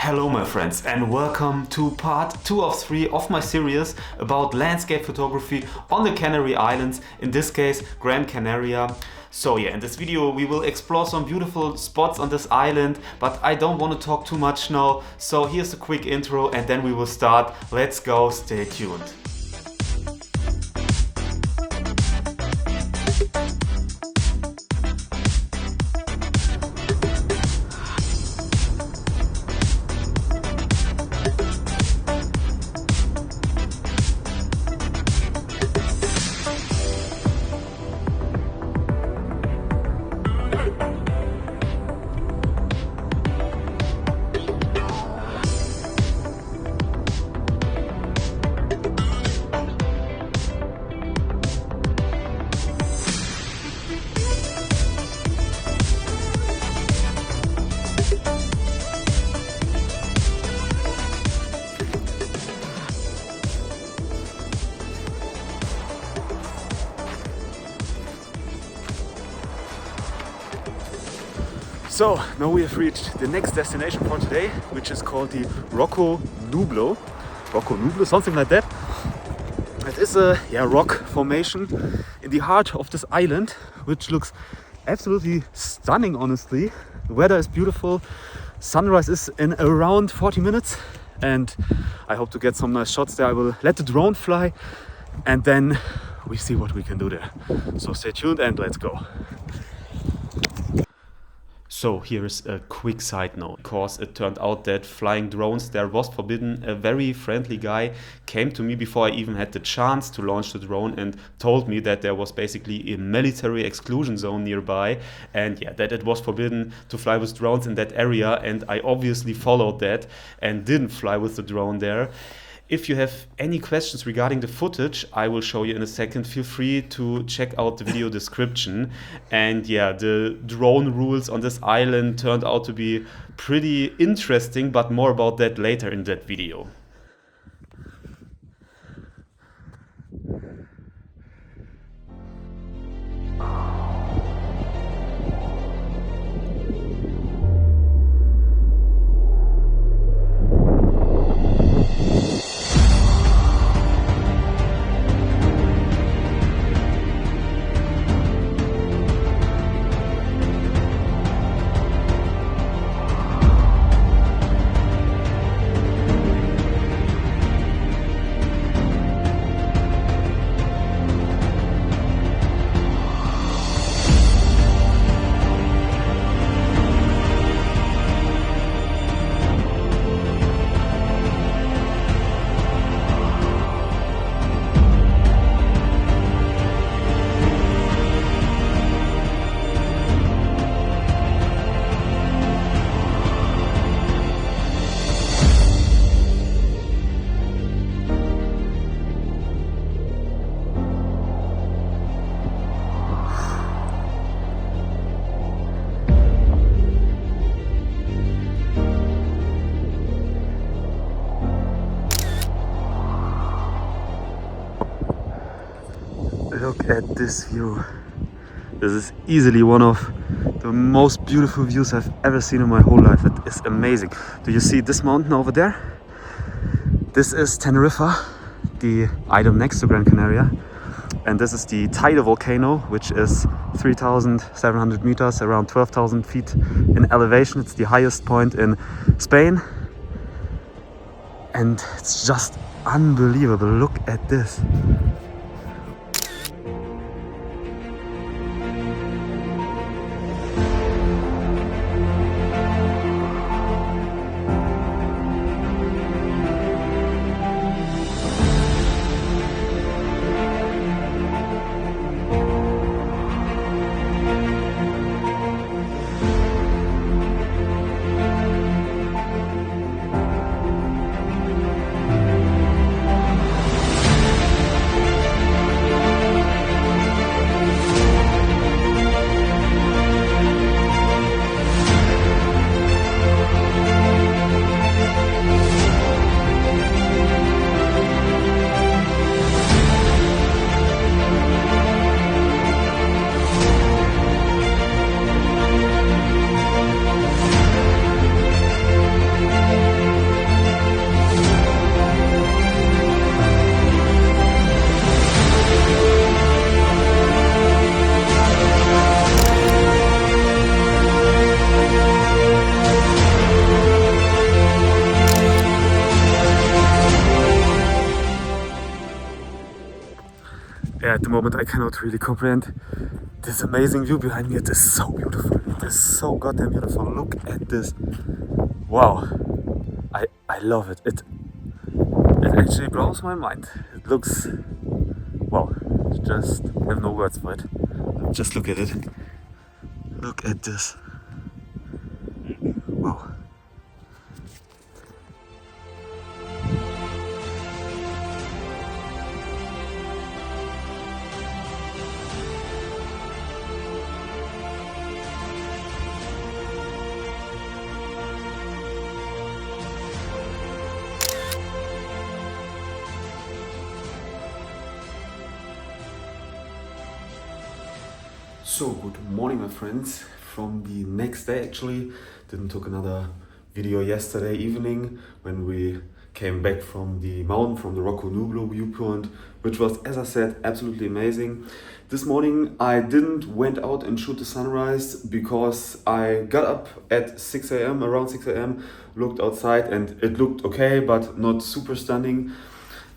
Hello my friends and welcome to part 2 of 3 of my series about landscape photography on the Canary Islands, in this case Gran Canaria. So yeah, in this video we will explore some beautiful spots on this island, but I don't want to talk too much now, so here's a quick intro and then we will start. Let's go, stay tuned. So now we have reached the next destination for today, which is called the Nublo, something like that. It is a rock formation in the heart of this island, which looks absolutely stunning, honestly. The weather is beautiful, sunrise is in around 40 minutes and I hope to get some nice shots there. I will let the drone fly and then we see what we can do there. So stay tuned and let's go. So here's a quick side note, because it turned out that flying drones there was forbidden. A very friendly guy came to me before I even had the chance to launch the drone and told me that there was basically a military exclusion zone nearby and that it was forbidden to fly with drones in that area, and I obviously followed that and didn't fly with the drone there. If you have any questions regarding the footage I will show you in a second, feel free to check out the video description. And the drone rules on this island turned out to be pretty interesting, but more about that later in that video. Look at this view. This is easily one of the most beautiful views I've ever seen in my whole life. It is amazing. Do you see this mountain over there? This is Tenerife, the island next to Gran Canaria. And this is the tidal volcano, which is 3,700 meters, around 12,000 feet in elevation. It's the highest point in Spain. And it's just unbelievable. Look at this. moment I cannot really comprehend this amazing view behind me. It is so beautiful. It is so goddamn beautiful. Look at this. Wow. I love it. It actually blows my mind. It looks, wow, just have no words for it. Just look at it. Look at this. Wow. So good morning, my friends, from the next day. Actually didn't took another video yesterday evening when we came back from the mountain, from the Roque Nublo viewpoint, which was, as I said, absolutely amazing. This morning I didn't went out and shoot the sunrise because I got up at 6 a.m, around 6 a.m, looked outside and it looked okay, but not super stunning.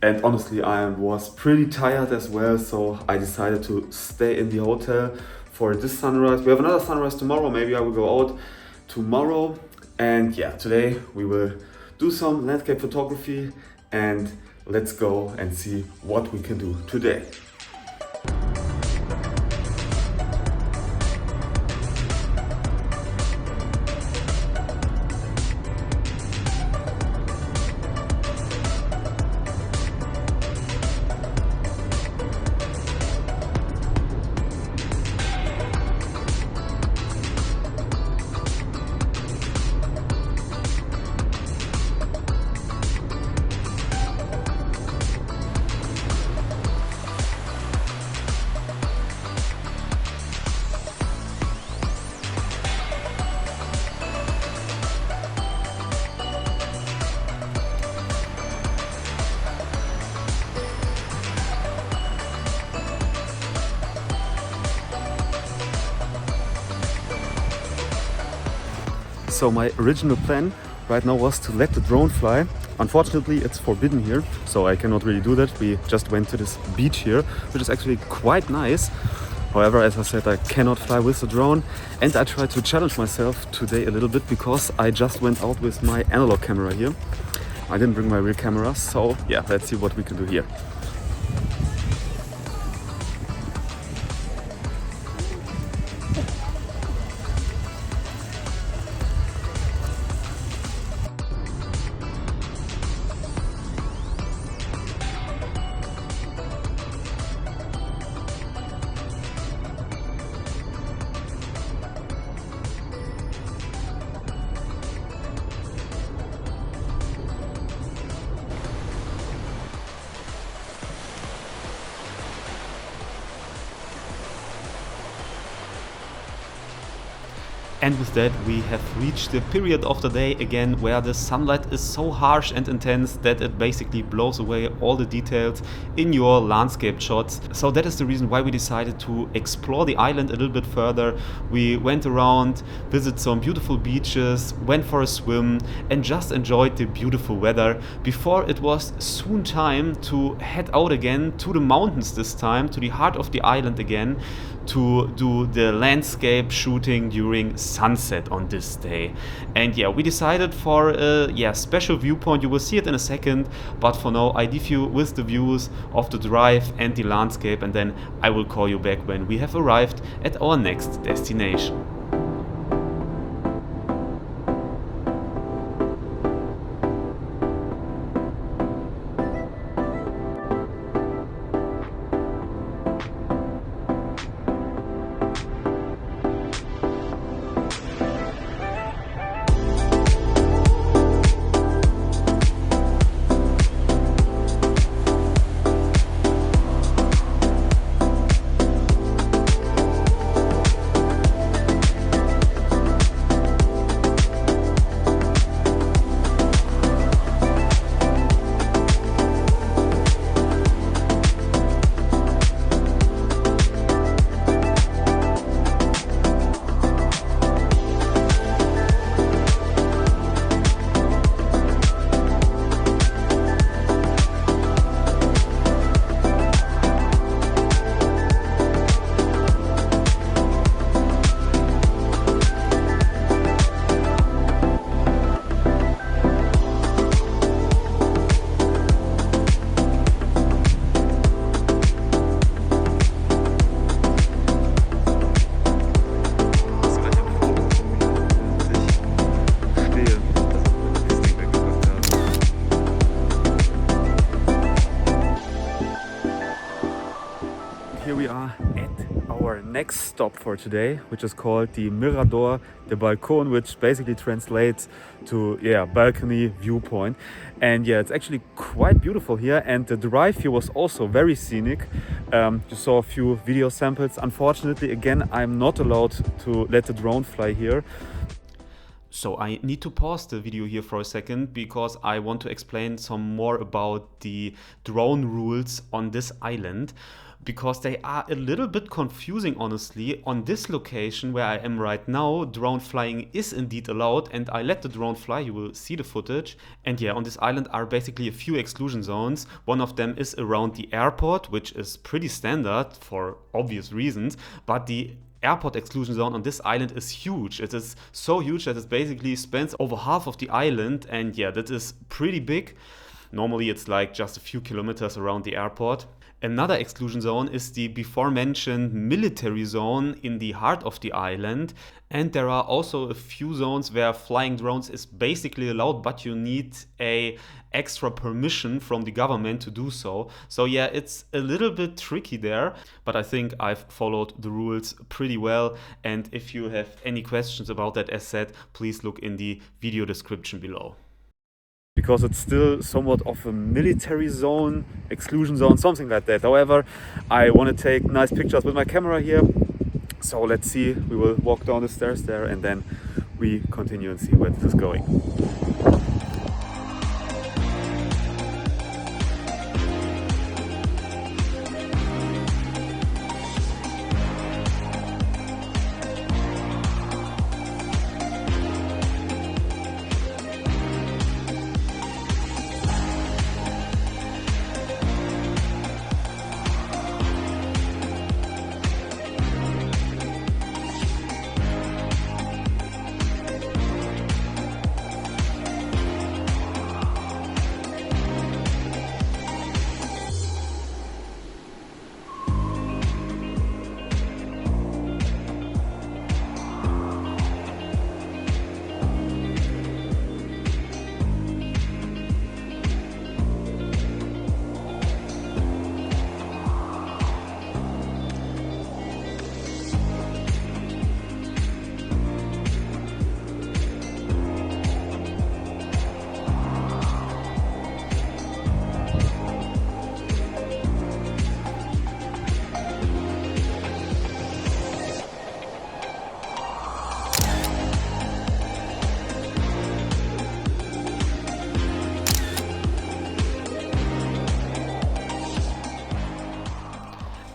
And honestly, I was pretty tired as well, so I decided to stay in the hotel for this sunrise. We have another sunrise tomorrow. Maybe I will go out tomorrow. And yeah, today we will do some landscape photography and let's go and see what we can do today. So my original plan right now was to let the drone fly. Unfortunately, it's forbidden here, so I cannot really do that. We just went to this beach here, which is actually quite nice. However, as I said, I cannot fly with the drone, and I tried to challenge myself today a little bit because I just went out with my analog camera here. I didn't bring my real camera, so yeah, let's see what we can do here. And with that, we have reached the period of the day again where the sunlight is so harsh and intense that it basically blows away all the details in your landscape shots. So that is the reason why we decided to explore the island a little bit further. We went around, visited some beautiful beaches, went for a swim and just enjoyed the beautiful weather before it was soon time to head out again to the mountains, this time to the heart of the island again, to do the landscape shooting during sunset on this day. And yeah, we decided for a special viewpoint. You will see it in a second, but for now I leave you with the views of the drive and the landscape, and then I will call you back when we have arrived at our next destination. next stop for today, which is called the Mirador de Balcón, which basically translates to balcony viewpoint. And yeah, it's actually quite beautiful here, and the drive here was also very scenic. You saw a few video samples. Unfortunately, again, I'm not allowed to let the drone fly here. So I need to pause the video here for a second because I want to explain some more about the drone rules on this island, because they are a little bit confusing, honestly. On this location where I am right now, drone flying is indeed allowed, and I let the drone fly. You will see the footage. And yeah, on this island are basically a few exclusion zones. One of them is around the airport, which is pretty standard for obvious reasons, but the airport exclusion zone on this island is huge. It is so huge that it basically spans over half of the island, and yeah, that is pretty big. Normally it's like just a few kilometers around the airport. Another exclusion zone is the before mentioned military zone in the heart of the island, and there are also a few zones where flying drones is basically allowed, but you need a extra permission from the government to do so. So yeah, it's a little bit tricky there, but I think I've followed the rules pretty well. And if you have any questions about that, as said, please look in the video description below. Because it's still somewhat of a military zone, exclusion zone, something like that. However, I want to take nice pictures with my camera here. So let's see, we will walk down the stairs there and then we continue and see where this is going.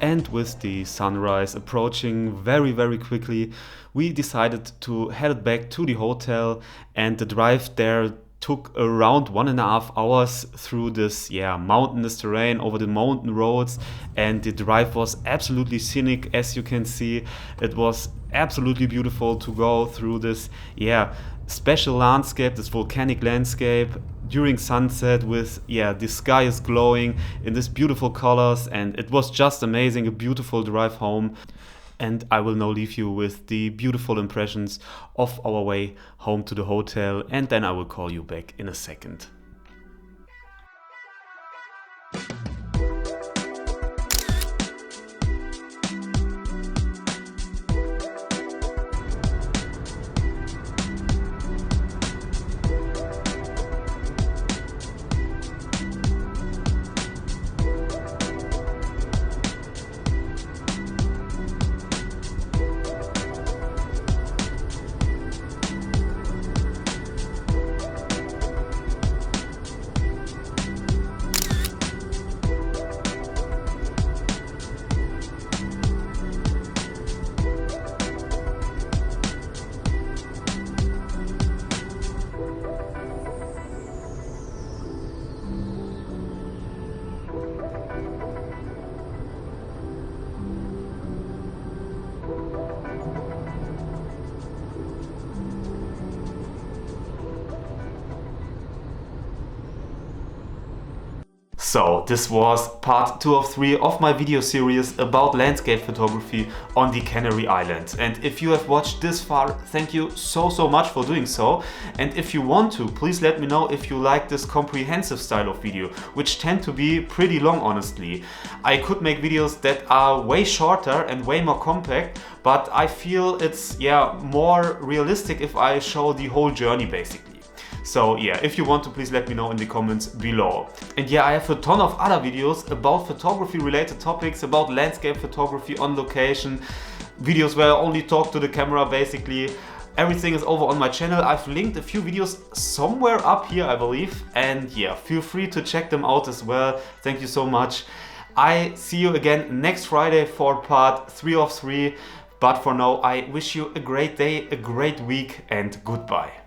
And with the sunrise approaching very quickly, we decided to head back to the hotel, and the drive there took around 1.5 hours through this mountainous terrain over the mountain roads, and the drive was absolutely scenic. As you can see, it was absolutely beautiful to go through this special landscape, this volcanic landscape during sunset with the sky is glowing in these beautiful colors, and it was just amazing, a beautiful drive home. And I will now leave you with the beautiful impressions of our way home to the hotel, and then I will call you back in a second. So this was part 2 of 3 of my video series about landscape photography on the Canary Islands. And if you have watched this far, thank you so much for doing so. And if you want to, please let me know if you like this comprehensive style of video, which tend to be pretty long, honestly. I could make videos that are way shorter and way more compact, but I feel it's more realistic if I show the whole journey basically. So yeah, if you want to, please let me know in the comments below. And yeah, I have a ton of other videos about photography related topics, about landscape photography on location, videos where I only talk to the camera basically. Everything is over on my channel. I've linked a few videos somewhere up here, I believe. And yeah, feel free to check them out as well. Thank you so much. I see you again next Friday for part 3 of 3. But for now, I wish you a great day, a great week, and goodbye.